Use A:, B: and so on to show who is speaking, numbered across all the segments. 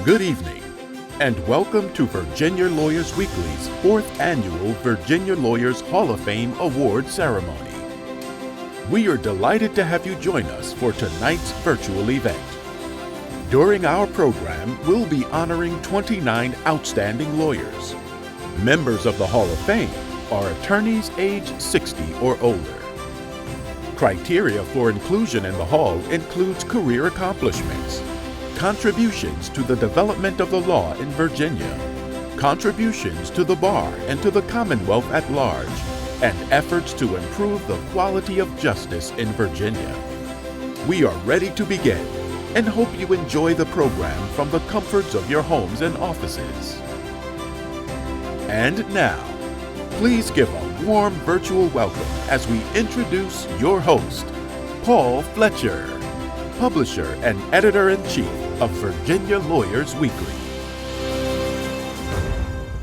A: Good evening, and welcome to Virginia Lawyers Weekly's 4th Annual Virginia Lawyers Hall of Fame Award Ceremony. We are delighted to have you join us for tonight's virtual event. During our program, we'll be honoring 29 outstanding lawyers. Members of the Hall of Fame are attorneys aged 60 or older. Criteria for inclusion in the Hall includes career accomplishments, contributions to the development of the law in Virginia, contributions to the bar and to the Commonwealth at large, and efforts to improve the quality of justice in Virginia. We are ready to begin and hope you enjoy the program from the comforts of your homes and offices. And now, please give a warm virtual welcome as we introduce your host, Paul Fletcher, publisher and editor-in-chief of Virginia Lawyers Weekly.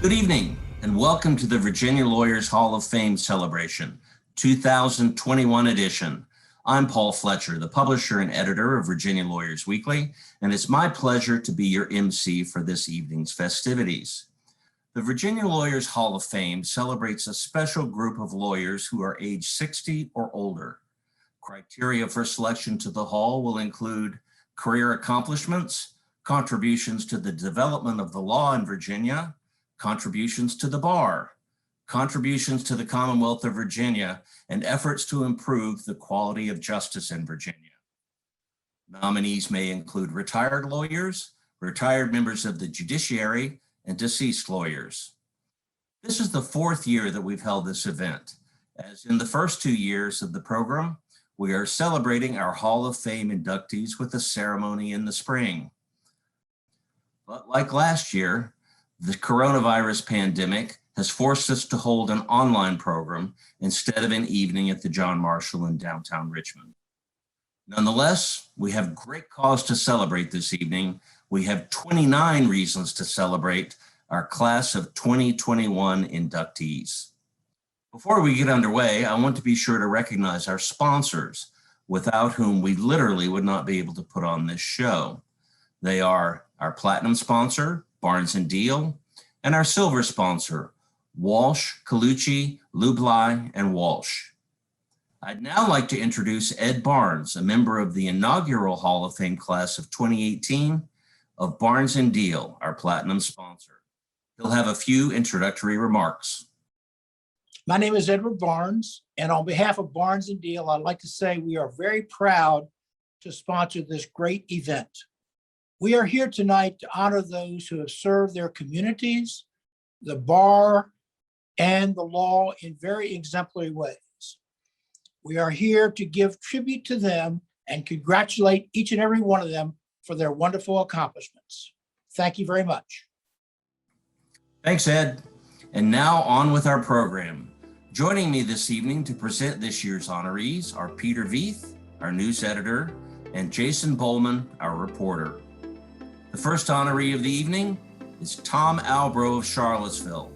B: Good evening, and welcome to the Virginia Lawyers Hall of Fame Celebration, 2021 edition. I'm Paul Fletcher, the publisher and editor of Virginia Lawyers Weekly, and it's my pleasure to be your MC for this evening's festivities. The Virginia Lawyers Hall of Fame celebrates a special group of lawyers who are age 60 or older. Criteria for selection to the Hall will include career accomplishments, contributions to the development of the law in Virginia, contributions to the bar, contributions to the Commonwealth of Virginia, and efforts to improve the quality of justice in Virginia. Nominees may include retired lawyers, retired members of the judiciary, and deceased lawyers. This is the 4th year that we've held this event. As in the first 2 years of the program, we are celebrating our Hall of Fame inductees with a ceremony in the spring. But like last year, the coronavirus pandemic has forced us to hold an online program instead of an evening at the John Marshall in downtown Richmond. Nonetheless, we have great cause to celebrate this evening. We have 29 reasons to celebrate our class of 2021 inductees. Before we get underway, I want to be sure to recognize our sponsors, without whom we literally would not be able to put on this show. They are our platinum sponsor, Barnes & Deal, and our silver sponsor, Walsh, Colucci, Lieblick, and Walsh. I'd now like to introduce Ed Barnes, a member of the inaugural Hall of Fame class of 2018 of Barnes & Deal, our platinum sponsor. He'll have a few introductory remarks.
C: My name is Edward Barnes, and on behalf of Barnes & Deal, I'd like to say we are very proud to sponsor this great event. We are here tonight to honor those who have served their communities, the bar, and the law in very exemplary ways. We are here to give tribute to them and congratulate each and every one of them for their wonderful accomplishments. Thank you very much.
B: Thanks, Ed. And now on with our program. Joining me this evening to present this year's honorees are Peter Veith, our news editor, and Jason Bowman, our reporter. The first honoree of the evening is Tom Albrow of Charlottesville.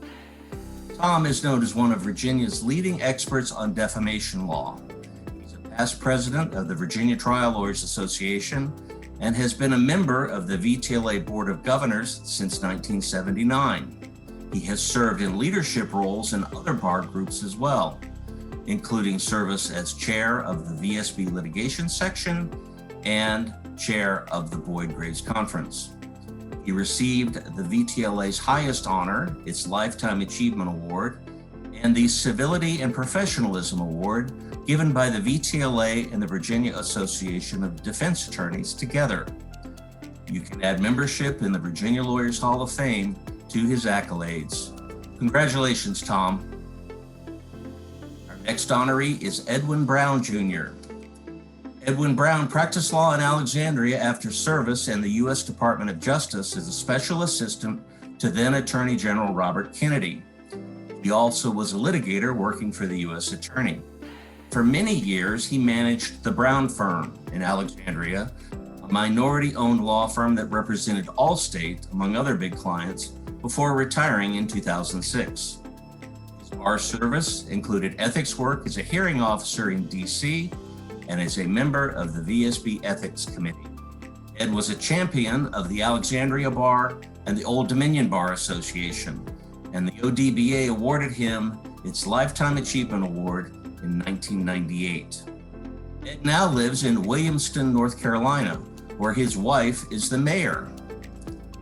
B: Tom is known as one of Virginia's leading experts on defamation law. He's a past president of the Virginia Trial Lawyers Association and has been a member of the VTLA Board of Governors since 1979. He has served in leadership roles in other bar groups as well, including service as chair of the VSB litigation section and chair of the Boyd Graves Conference. He received the VTLA's highest honor, its Lifetime Achievement Award, and the Civility and Professionalism Award given by the VTLA and the Virginia Association of Defense Attorneys together. You can add membership in the Virginia Lawyers Hall of Fame to his accolades. Congratulations, Tom. Our next honoree is Edwin Brown Jr. Edwin Brown practiced law in Alexandria after service in the U.S. Department of Justice as a special assistant to then Attorney General Robert Kennedy. He also was a litigator working for the U.S. Attorney. For many years, he managed the Brown Firm in Alexandria, a minority-owned law firm that represented Allstate, among other big clients, before retiring in 2006. His bar service included ethics work as a hearing officer in D.C. and as a member of the VSB Ethics Committee. Ed was a champion of the Alexandria Bar and the Old Dominion Bar Association, and the ODBA awarded him its Lifetime Achievement Award in 1998. Ed now lives in Williamston, North Carolina, where his wife is the mayor.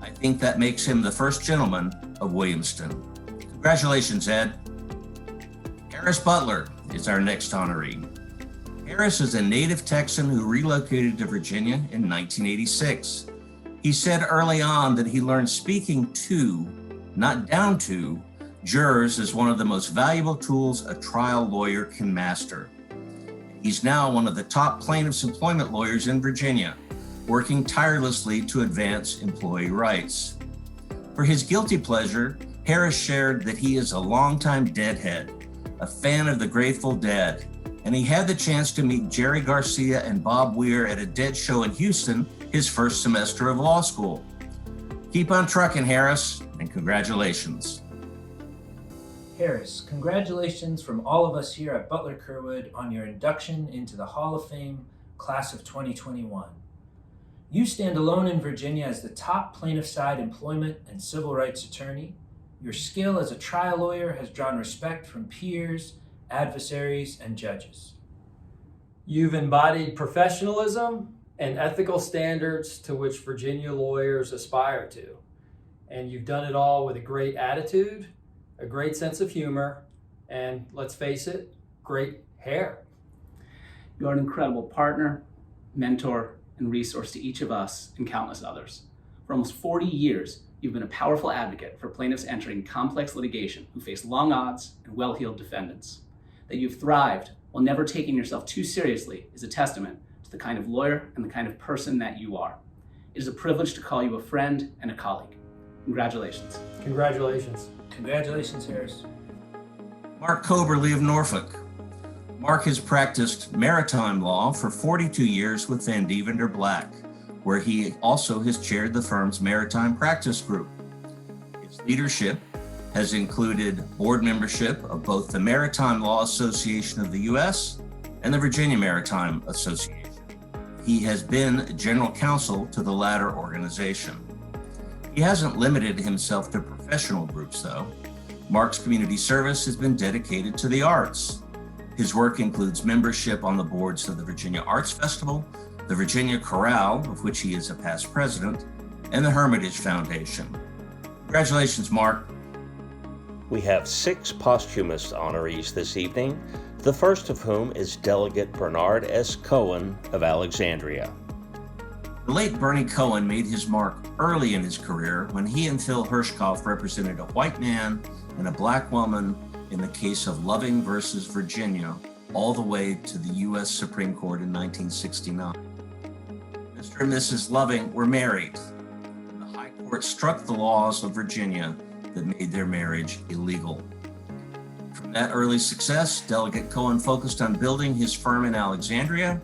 B: I think that makes him the first gentleman of Williamston. Congratulations, Ed. Harris Butler is our next honoree. Harris is a native Texan who relocated to Virginia in 1986. He said early on that he learned speaking to, not down to, jurors is one of the most valuable tools a trial lawyer can master. He's now one of the top plaintiffs' employment lawyers in Virginia, working tirelessly to advance employee rights. For his guilty pleasure, Harris shared that he is a longtime Deadhead, a fan of the Grateful Dead, and he had the chance to meet Jerry Garcia and Bob Weir at a Dead show in Houston his first semester of law school. Keep on trucking, Harris, and congratulations.
D: Harris, congratulations from all of us here at Butler Curwood on your induction into the Hall of Fame class of 2021. You stand alone in Virginia as the top plaintiff side employment and civil rights attorney. Your skill as a trial lawyer has drawn respect from peers, adversaries, and judges.
E: You've embodied professionalism and ethical standards to which Virginia lawyers aspire to. And you've done it all with a great attitude, a great sense of humor, and let's face it, great hair.
F: You are an incredible partner, mentor, and resource to each of us and countless others. For almost 40 years, you've been a powerful advocate for plaintiffs entering complex litigation who face long odds and well-heeled defendants. That you've thrived while never taking yourself too seriously is a testament to the kind of lawyer and the kind of person that you are. It is a privilege to call you a friend and a colleague. Congratulations.
E: Congratulations.
D: Congratulations, Harris.
B: Mark Coverley of Norfolk. Mark has practiced maritime law for 42 years with Van Devender Black, where he also has chaired the firm's maritime practice group. His leadership has included board membership of both the Maritime Law Association of the U.S. and the Virginia Maritime Association. He has been general counsel to the latter organization. He hasn't limited himself to professional groups, though. Mark's community service has been dedicated to the arts. His work includes membership on the boards of the Virginia Arts Festival, the Virginia Chorale, of which he is a past president, and the Hermitage Foundation. Congratulations, Mark.
G: We have 6 posthumous honorees this evening, the first of whom is Delegate Bernard S. Cohen of Alexandria.
B: The late Bernie Cohen made his mark early in his career when he and Phil Hirschkopf represented a white man and a black woman in the case of Loving versus Virginia, all the way to the U.S. Supreme Court in 1969. Mr. and Mrs. Loving were married. The High Court struck the laws of Virginia that made their marriage illegal. From that early success, Delegate Cohen focused on building his firm in Alexandria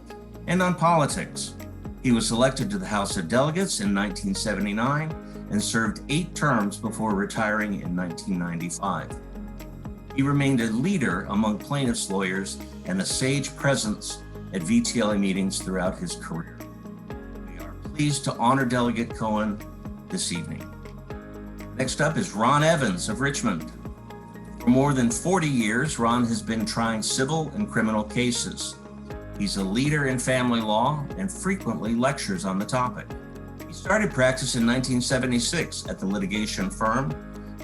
B: and on politics. He was elected to the House of Delegates in 1979 and served 8 terms before retiring in 1995. He remained a leader among plaintiffs' lawyers and a sage presence at VTLA meetings throughout his career. We are pleased to honor Delegate Cohen this evening. Next up is Ron Evans of Richmond. For more than 40 years, Ron has been trying civil and criminal cases. He's a leader in family law and frequently lectures on the topic. He started practice in 1976 at the litigation firm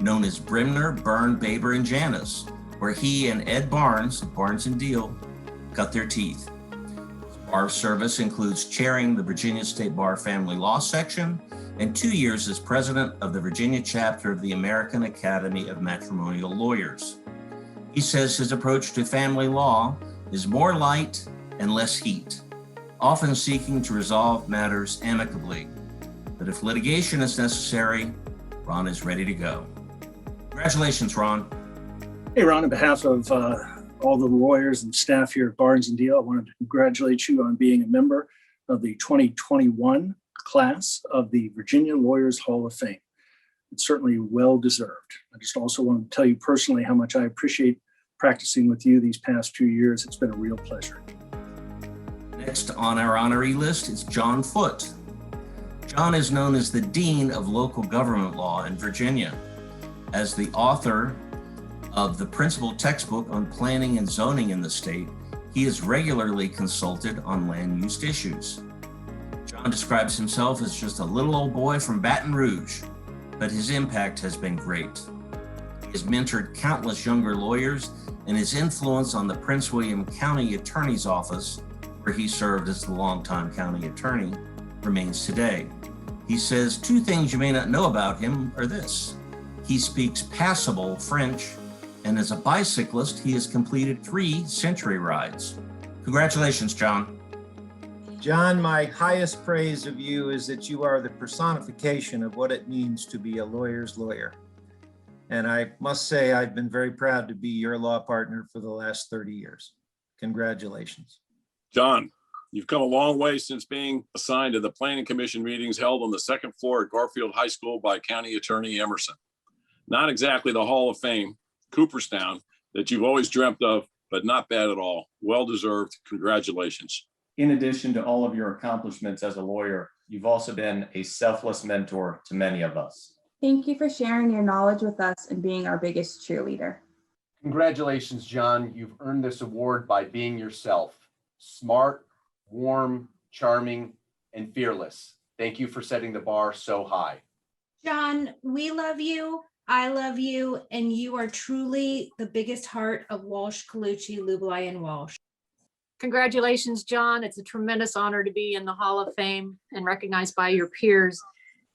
B: known as Brimner, Byrne, Baber, and Janis, where he and Ed Barnes of Barnes & Deal cut their teeth. His bar service includes chairing the Virginia State Bar Family Law Section and 2 years as president of the Virginia chapter of the American Academy of Matrimonial Lawyers. He says his approach to family law is more light and less heat, often seeking to resolve matters amicably. But if litigation is necessary, Ron is ready to go. Congratulations, Ron.
H: Hey, Ron, on behalf of all the lawyers and staff here at Barnes & Deal, I wanted to congratulate you on being a member of the 2021 class of the Virginia Lawyers Hall of Fame. It's certainly well-deserved. I just also want to tell you personally how much I appreciate practicing with you these past few years. It's been a real pleasure.
B: Next on our honoree list is John Foote. John is known as the Dean of Local Government Law in Virginia. As the author of the principal textbook on planning and zoning in the state, he is regularly consulted on land use issues. John describes himself as just a little old boy from Baton Rouge, but his impact has been great. He has mentored countless younger lawyers, and his influence on the Prince William County Attorney's Office, where he served as the longtime county attorney, remains today. He says 2 things you may not know about him are this: he speaks passable French, and as a bicyclist, he has completed 3 century rides. Congratulations, John.
I: John, my highest praise of you is that you are the personification of what it means to be a lawyer's lawyer. And I must say, I've been very proud to be your law partner for the last 30 years. Congratulations.
J: John, you've come a long way since being assigned to the Planning Commission meetings held on the 2nd floor at Garfield High School by County Attorney Emerson. Not exactly the Hall of Fame, Cooperstown, that you've always dreamt of, but not bad at all. Well-deserved. Congratulations.
K: In addition to all of your accomplishments as a lawyer, you've also been a selfless mentor to many of us.
L: Thank you for sharing your knowledge with us and being our biggest cheerleader.
M: Congratulations, John. You've earned this award by being yourself. Smart, warm, charming, and fearless. Thank you for setting the bar so high.
N: John, we love you. I love you. And you are truly the biggest heart of Walsh, Colucci, Lieblick, and Walsh.
O: Congratulations, John. It's a tremendous honor to be in the Hall of Fame and recognized by your peers.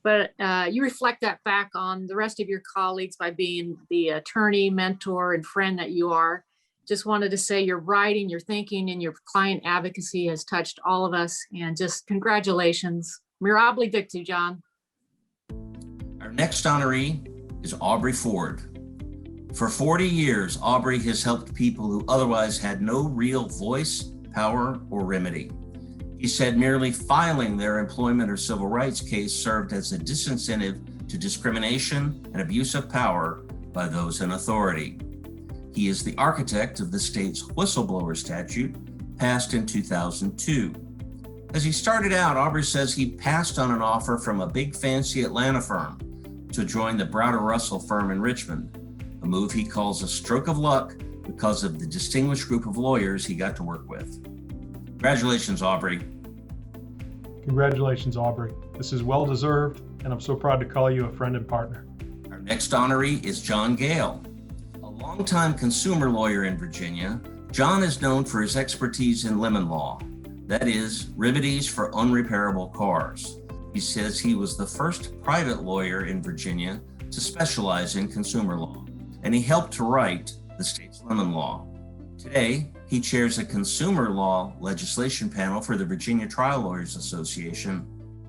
O: But you reflect that back on the rest of your colleagues by being the attorney, mentor, and friend that you are. Just wanted to say your writing, your thinking, and your client advocacy has touched all of us. And just congratulations. Mirabile dictu, John.
B: Our next honoree is Aubrey Ford. For 40 years, Aubrey has helped people who otherwise had no real voice, power, or remedy. He said merely filing their employment or civil rights case served as a disincentive to discrimination and abuse of power by those in authority. He is the architect of the state's whistleblower statute, passed in 2002. As he started out, Aubrey says he passed on an offer from a big fancy Atlanta firm to join the Browder Russell firm in Richmond, a move he calls a stroke of luck because of the distinguished group of lawyers he got to work with. Congratulations, Aubrey.
P: Congratulations, Aubrey. This is well-deserved, and I'm so proud to call you a friend and partner.
B: Our next honoree is John Gale. A longtime consumer lawyer in Virginia, John is known for his expertise in lemon law, that is, remedies for unrepairable cars. He says he was the first private lawyer in Virginia to specialize in consumer law, and he helped to write the state's lemon law. Today, he chairs a consumer law legislation panel for the Virginia Trial Lawyers Association.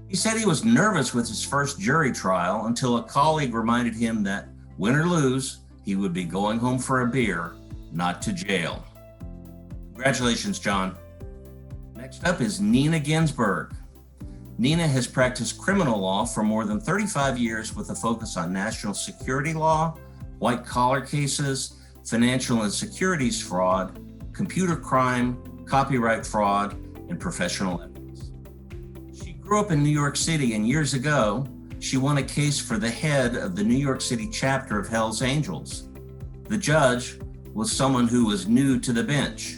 B: He said he was nervous with his first jury trial until a colleague reminded him that, win or lose, he would be going home for a beer, not to jail. Congratulations, John. Next up is Nina Ginsberg. Nina has practiced criminal law for more than 35 years with a focus on national security law, white-collar cases, financial and securities fraud, computer crime, copyright fraud, and professional ethics. She grew up in New York City, and years ago, she won a case for the head of the New York City chapter of Hell's Angels. The judge was someone who was new to the bench,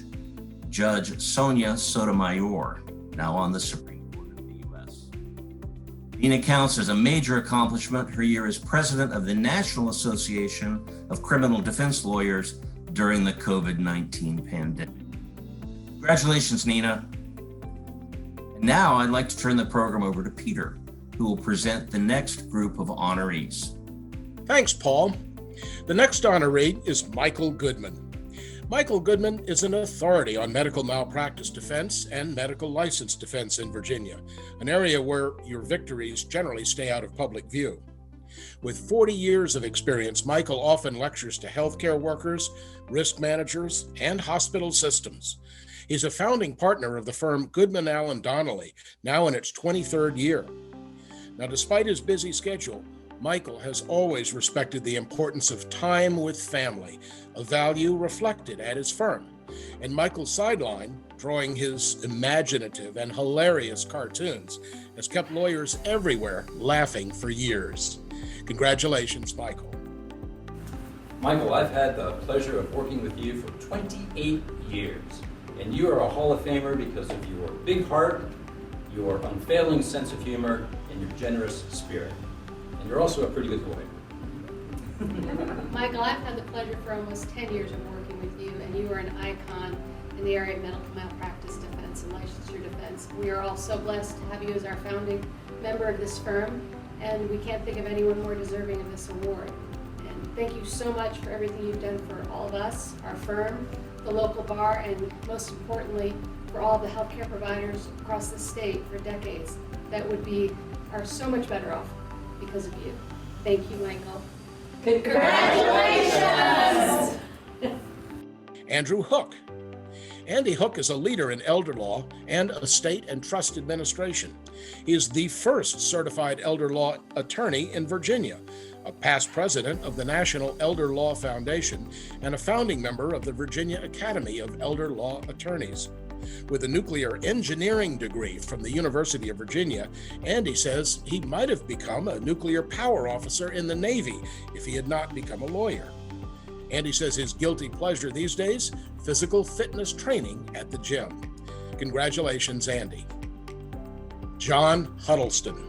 B: Judge Sonia Sotomayor, now on the Supreme Court of the U.S. Nina counts as a major accomplishment her year as president of the National Association of Criminal Defense Lawyers during the COVID-19 pandemic. Congratulations, Nina. And now I'd like to turn the program over to Peter, who will present the next group of honorees.
Q: Thanks, Paul. The next honoree is Michael Goodman. Michael Goodman is an authority on medical malpractice defense and medical license defense in Virginia, an area where your victories generally stay out of public view. With 40 years of experience, Michael often lectures to healthcare workers, risk managers, and hospital systems. He's a founding partner of the firm Goodman, Allen Donnelly, now in its 23rd year. Now, despite his busy schedule, Michael has always respected the importance of time with family, a value reflected at his firm. And Michael Sideline, drawing his imaginative and hilarious cartoons, has kept lawyers everywhere laughing for years. Congratulations, Michael.
R: Michael, I've had the pleasure of working with you for 28 years, and you are a Hall of Famer because of your big heart, your unfailing sense of humor, and your generous spirit. And you're also a pretty good lawyer.
S: Michael, I've had the pleasure for almost 10 years of working with you, and you are an icon in the area of medical malpractice defense and licensure defense. We are all so blessed to have you as our founding member of this firm, and we can't think of anyone more deserving of this award. And thank you so much for everything you've done for all of us, our firm, the local bar, and most importantly, for all the healthcare providers across the state for decades that are so much better off because of you. Thank you, Michael. Congratulations!
Q: Andrew Hook. Andy Hook is a leader in elder law and estate and trust administration. He is the first certified elder law attorney in Virginia, a past president of the National Elder Law Foundation, and a founding member of the Virginia Academy of Elder Law Attorneys. With a nuclear engineering degree from the University of Virginia, Andy says he might have become a nuclear power officer in the Navy if he had not become a lawyer. Andy says his guilty pleasure these days, physical fitness training at the gym. Congratulations, Andy. John Huddleston.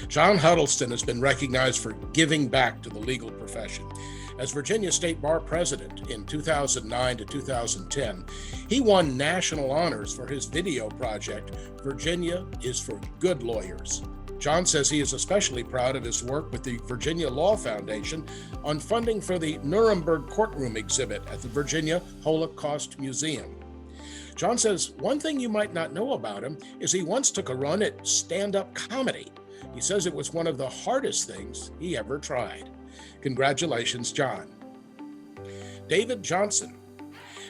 Q: John Huddleston has been recognized for giving back to the legal profession. As Virginia State Bar President in 2009 to 2010, he won national honors for his video project, Virginia is for Good Lawyers. John says he is especially proud of his work with the Virginia Law Foundation on funding for the Nuremberg courtroom exhibit at the Virginia Holocaust Museum. John says one thing you might not know about him is he once took a run at stand-up comedy. He says it was one of the hardest things he ever tried. Congratulations, John. David Johnson.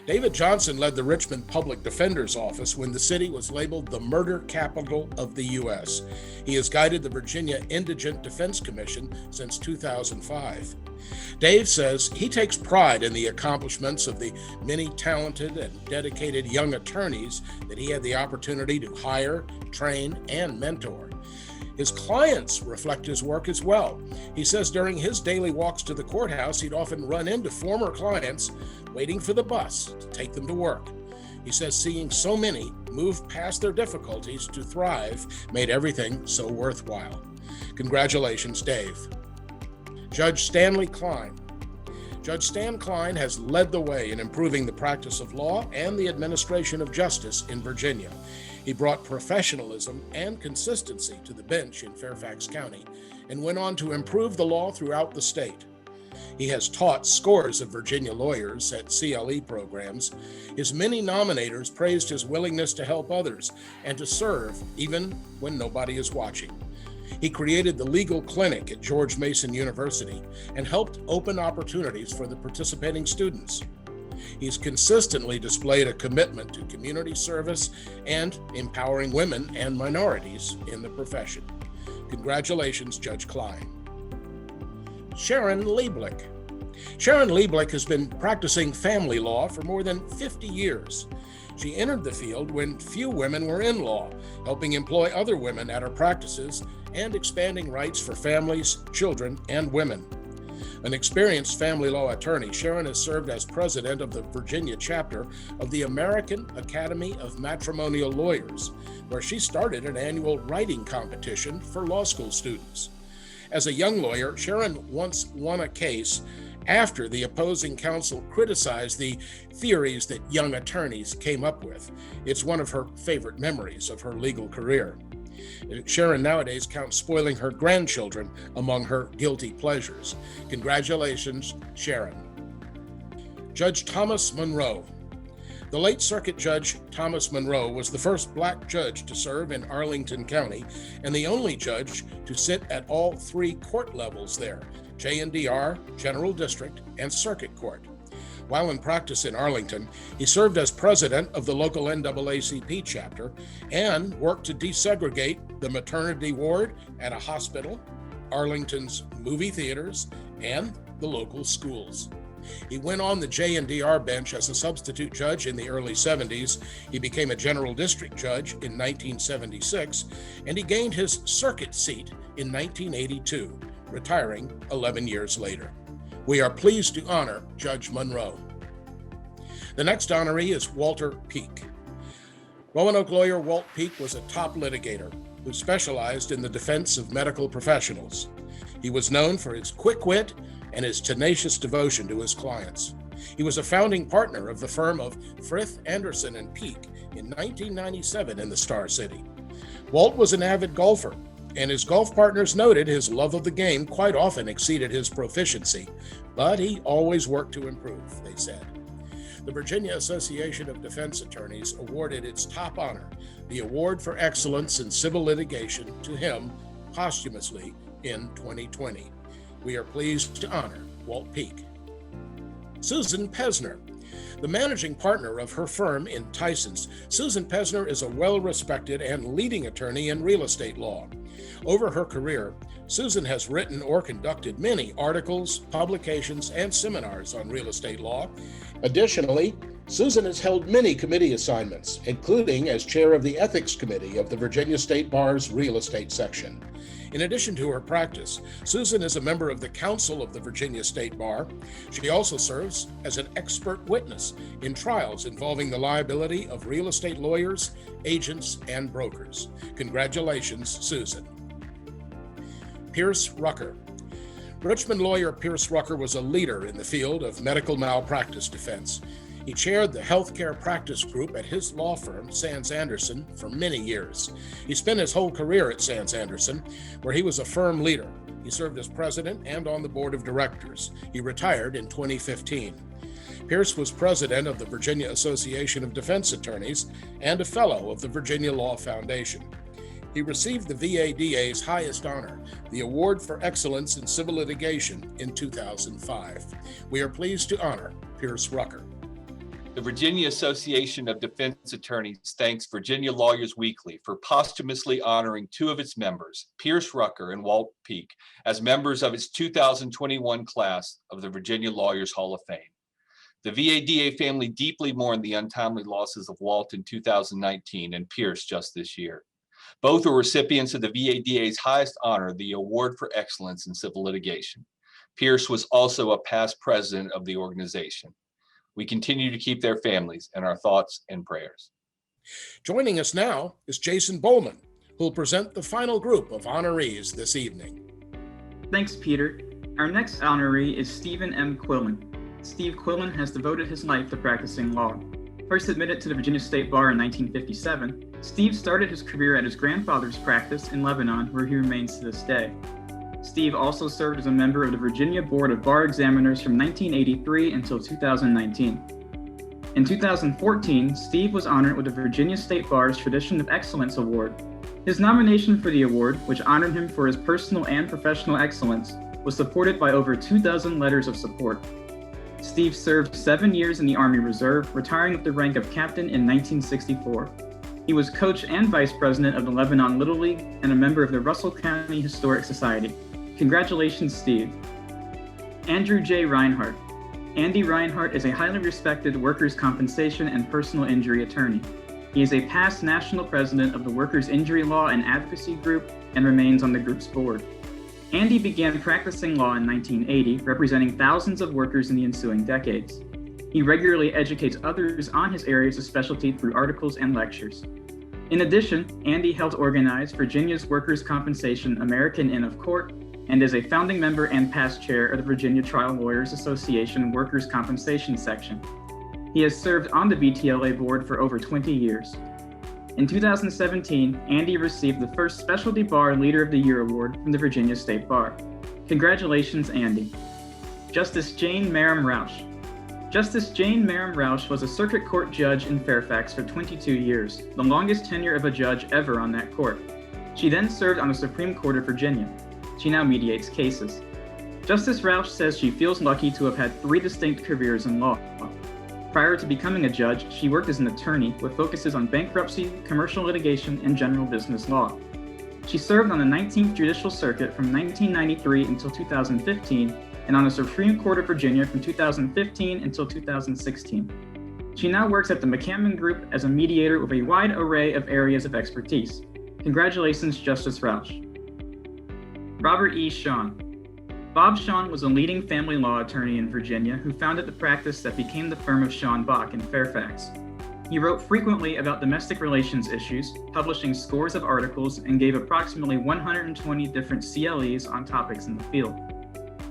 Q: David Johnson led the Richmond Public Defender's Office when the city was labeled the murder capital of the U.S. He has guided the Virginia Indigent Defense Commission since 2005. Dave says he takes pride in the accomplishments of the many talented and dedicated young attorneys that he had the opportunity to hire, train, and mentor. His clients reflect his work as well. He says during his daily walks to the courthouse, he'd often run into former clients waiting for the bus to take them to work. He says seeing so many move past their difficulties to thrive made everything so worthwhile. Congratulations, Dave. Judge Stanley Klein. Judge Stan Klein has led the way in improving the practice of law and the administration of justice in Virginia. He brought professionalism and consistency to the bench in Fairfax County and went on to improve the law throughout the state. He has taught scores of Virginia lawyers at CLE programs. His many nominators praised his willingness to help others and to serve even when nobody is watching. He created the legal clinic at George Mason University and helped open opportunities for the participating students. He's consistently displayed a commitment to community service and empowering women and minorities in the profession. Congratulations, Judge Klein. Sharon Lieblick. Sharon Lieblick has been practicing family law for more than 50 years. She entered the field when few women were in law, helping employ other women at her practices and expanding rights for families, children, and women. An experienced family law attorney, Sharon has served as president of the Virginia chapter of the American Academy of Matrimonial Lawyers, where she started an annual writing competition for law school students. As a young lawyer, Sharon once won a case after the opposing counsel criticized the theories that young attorneys came up with. It's one of her favorite memories of her legal career. Sharon nowadays counts spoiling her grandchildren among her guilty pleasures. Congratulations, Sharon. Judge Thomas Monroe. The late Circuit Judge Thomas Monroe was the first Black judge to serve in Arlington County and the only judge to sit at all three court levels there, J&DR, General District, and Circuit Court. While in practice in Arlington, he served as president of the local NAACP chapter and worked to desegregate the maternity ward at a hospital, Arlington's movie theaters, and the local schools. He went on the J&DR bench as a substitute judge in the early 70s. He became a general district judge in 1976, and he gained his circuit seat in 1982, retiring 11 years later. We are pleased to honor Judge Monroe. The next honoree is Walter Peake. Roanoke lawyer Walt Peake was a top litigator who specialized in the defense of medical professionals. He was known for his quick wit and his tenacious devotion to his clients. He was a founding partner of the firm of Frith, Anderson, and Peake in 1997 in the Star City. Walt was an avid golfer, and his golf partners noted his love of the game quite often exceeded his proficiency, but he always worked to improve, they said. The Virginia Association of Defense Attorneys awarded its top honor, the Award for Excellence in Civil Litigation, to him posthumously in 2020. We are pleased to honor Walt Peake. Susan Pesner. The managing partner of her firm in Tysons, Susan Pesner is a well-respected and leading attorney in real estate law. Over her career, Susan has written or conducted many articles, publications, and seminars on real estate law. Additionally, Susan has held many committee assignments, including as chair of the Ethics Committee of the Virginia State Bar's Real Estate Section. In addition to her practice, Susan is a member of the Council of the Virginia State Bar. She also serves as an expert witness in trials involving the liability of real estate lawyers, agents, and brokers. Congratulations, Susan. Pierce Rucker. Richmond lawyer Pierce Rucker was a leader in the field of medical malpractice defense. He chaired the healthcare practice group at his law firm, Sands Anderson, for many years. He spent his whole career at Sands Anderson, where he was a firm leader. He served as president and on the board of directors. He retired in 2015. Pierce was president of the Virginia Association of Defense Attorneys and a fellow of the Virginia Law Foundation. He received the VADA's highest honor, the Award for Excellence in Civil Litigation, in 2005. We are pleased to honor Pierce Rucker.
T: The Virginia Association of Defense Attorneys thanks Virginia Lawyers Weekly for posthumously honoring two of its members, Pierce Rucker and Walt Peake, as members of its 2021 class of the Virginia Lawyers Hall of Fame. The VADA family deeply mourned the untimely losses of Walt in 2019 and Pierce just this year. Both are recipients of the VADA's highest honor, the Award for Excellence in Civil Litigation. Pierce was also a past president of the organization. We continue to keep their families in our thoughts and prayers.
Q: Joining us now is Jason Bowman, who will present the final group of honorees this evening.
U: Thanks, Peter. Our next honoree is Stephen M. Quillen. Steve Quillen has devoted his life to practicing law. First admitted to the Virginia State Bar in 1957, Steve started his career at his grandfather's practice in Lebanon, where he remains to this day. Steve also served as a member of the Virginia Board of Bar Examiners from 1983 until 2019. In 2014, Steve was honored with the Virginia State Bar's Tradition of Excellence Award. His nomination for the award, which honored him for his personal and professional excellence, was supported by over 24 letters of support. Steve served 7 years in the Army Reserve, retiring with the rank of captain in 1964. He was coach and vice president of the Lebanon Little League and a member of the Russell County Historic Society. Congratulations, Steve. Andrew J. Reinhart. Andy Reinhart is a highly respected workers' compensation and personal injury attorney. He is a past national president of the Workers' Injury Law and Advocacy Group and remains on the group's board. Andy began practicing law in 1980, representing thousands of workers in the ensuing decades. He regularly educates others on his areas of specialty through articles and lectures. In addition, Andy helped organize Virginia's Workers' Compensation American Inn of Court and is a founding member and past chair of the Virginia Trial Lawyers Association Workers' Compensation Section. He has served on the VTLA board for over 20 years. In 2017, Andy received the first Specialty Bar Leader of the Year award from the Virginia State Bar. Congratulations, Andy. Justice Jane Marum Roush. Justice Jane Marum Roush was a circuit court judge in Fairfax for 22 years, the longest tenure of a judge ever on that court. She then served on the Supreme Court of Virginia. She now mediates cases. Justice Roush says she feels lucky to have had 3 distinct careers in law. Prior to becoming a judge, she worked as an attorney with focuses on bankruptcy, commercial litigation, and general business law. She served on the 19th Judicial Circuit from 1993 until 2015 and on the Supreme Court of Virginia from 2015 until 2016. She now works at the McCammon Group as a mediator with a wide array of areas of expertise. Congratulations, Justice Roush. Robert E. Shawn. Bob Shawn was a leading family law attorney in Virginia who founded the practice that became the firm of Shawn Bach in Fairfax. He wrote frequently about domestic relations issues, publishing scores of articles, and gave approximately 120 different CLEs on topics in the field.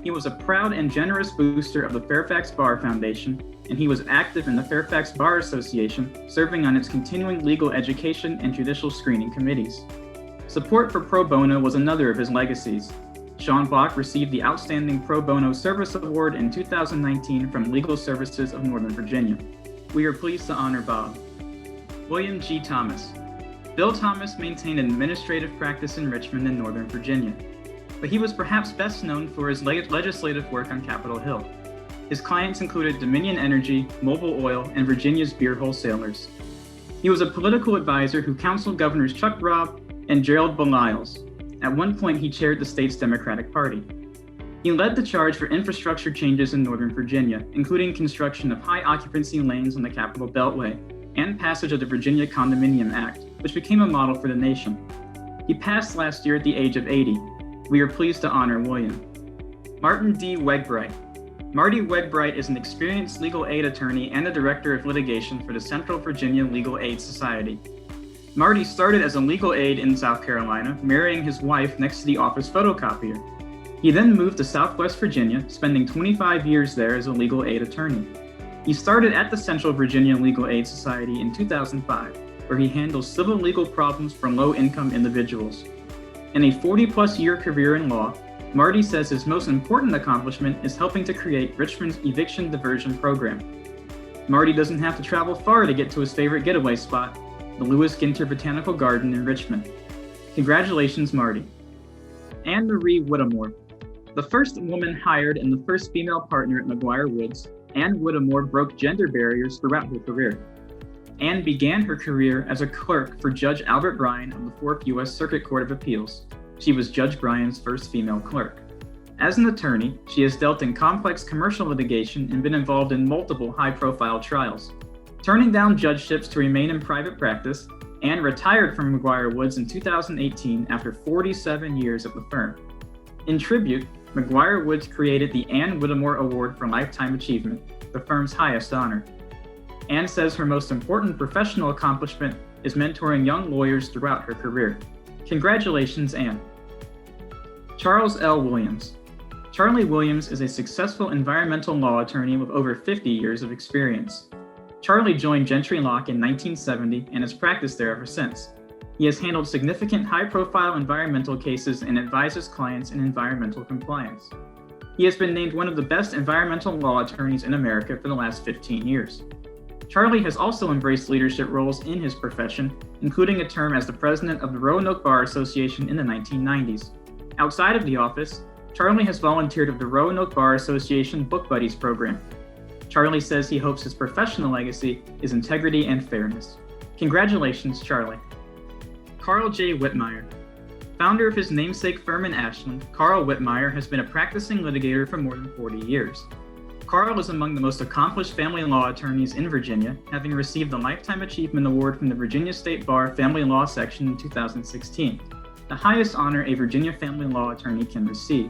U: He was a proud and generous booster of the Fairfax Bar Foundation, and he was active in the Fairfax Bar Association, serving on its continuing legal education and judicial screening committees. Support for pro bono was another of his legacies. Shawn Bach received the Outstanding Pro Bono Service Award in 2019 from Legal Services of Northern Virginia. We are pleased to honor Bob. William G. Thomas. Bill Thomas maintained an administrative practice in Richmond and Northern Virginia, but he was perhaps best known for his legislative work on Capitol Hill. His clients included Dominion Energy, Mobil Oil, and Virginia's beer wholesalers. He was a political advisor who counseled Governors Chuck Robb and Gerald Baliles. At one point, he chaired the state's Democratic Party. He led the charge for infrastructure changes in Northern Virginia, including construction of high occupancy lanes on the Capitol Beltway and passage of the Virginia Condominium Act, which became a model for the nation. He passed last year at the age of 80. We are pleased to honor William. Martin D. Wegbright. Marty Wegbright is an experienced legal aid attorney and a director of litigation for the Central Virginia Legal Aid Society. Marty started as a legal aid in South Carolina, marrying his wife next to the office photocopier. He then moved to Southwest Virginia, spending 25 years there as a legal aid attorney. He started at the Central Virginia Legal Aid Society in 2005, where he handles civil legal problems for low-income individuals. In a 40-plus year career in law, Marty says his most important accomplishment is helping to create Richmond's eviction diversion program. Marty doesn't have to travel far to get to his favorite getaway spot, the Lewis Ginter Botanical Garden in Richmond. Congratulations, Marty. Anne Marie Whittemore. The first woman hired and the first female partner at McGuire Woods, Anne Whittemore broke gender barriers throughout her career. Anne began her career as a clerk for Judge Albert Bryan of the 4th U.S. Circuit Court of Appeals. She was Judge Bryan's first female clerk. As an attorney, she has dealt in complex commercial litigation and been involved in multiple high-profile trials. Turning down judgeships to remain in private practice, Anne retired from McGuire Woods in 2018 after 47 years at the firm. In tribute, McGuire Woods created the Anne Whittemore Award for Lifetime Achievement, the firm's highest honor. Anne says her most important professional accomplishment is mentoring young lawyers throughout her career. Congratulations, Anne. Charles L. Williams. Charlie Williams is a successful environmental law attorney with over 50 years of experience. Charlie joined Gentry Lock in 1970 and has practiced there ever since. He has handled significant high-profile environmental cases and advises clients in environmental compliance. He has been named one of the best environmental law attorneys in America for the last 15 years. Charlie has also embraced leadership roles in his profession, including a term as the president of the Roanoke Bar Association in the 1990s. Outside of the office, Charlie has volunteered with the Roanoke Bar Association Book Buddies program. Charlie says he hopes his professional legacy is integrity and fairness. Congratulations, Charlie. Carl J. Whitmire. Founder of his namesake firm in Ashland, Carl Whitmire has been a practicing litigator for more than 40 years. Carl is among the most accomplished family law attorneys in Virginia, having received the Lifetime Achievement Award from the Virginia State Bar Family Law Section in 2016, the highest honor a Virginia family law attorney can receive.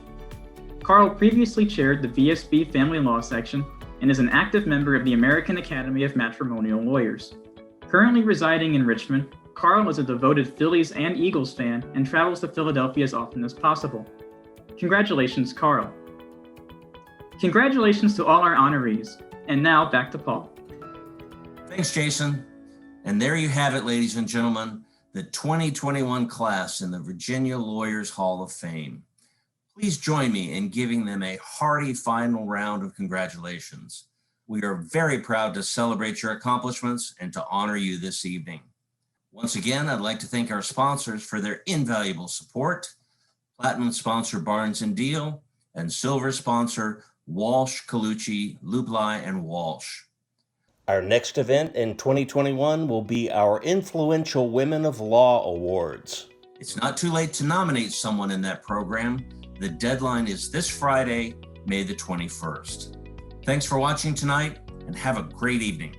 U: Carl previously chaired the VSB Family Law Section and is an active member of the American Academy of Matrimonial Lawyers. Currently residing in Richmond, Carl is a devoted Phillies and Eagles fan and travels to Philadelphia as often as possible. Congratulations, Carl. Congratulations to all our honorees. And now back to Paul.
B: Thanks, Jason. And there you have it, ladies and gentlemen, the 2021 class in the Virginia Lawyers Hall of Fame. Please join me in giving them a hearty final round of congratulations. We are very proud to celebrate your accomplishments and to honor you this evening. Once again, I'd like to thank our sponsors for their invaluable support. Platinum sponsor Barnes & Deal and silver sponsor Walsh, Colucci, Lieblick, and Walsh.
G: Our next event in 2021 will be our Influential Women of Law Awards.
B: It's not too late to nominate someone in that program. The deadline is this Friday, May the 21st. Thanks for watching tonight and have a great evening.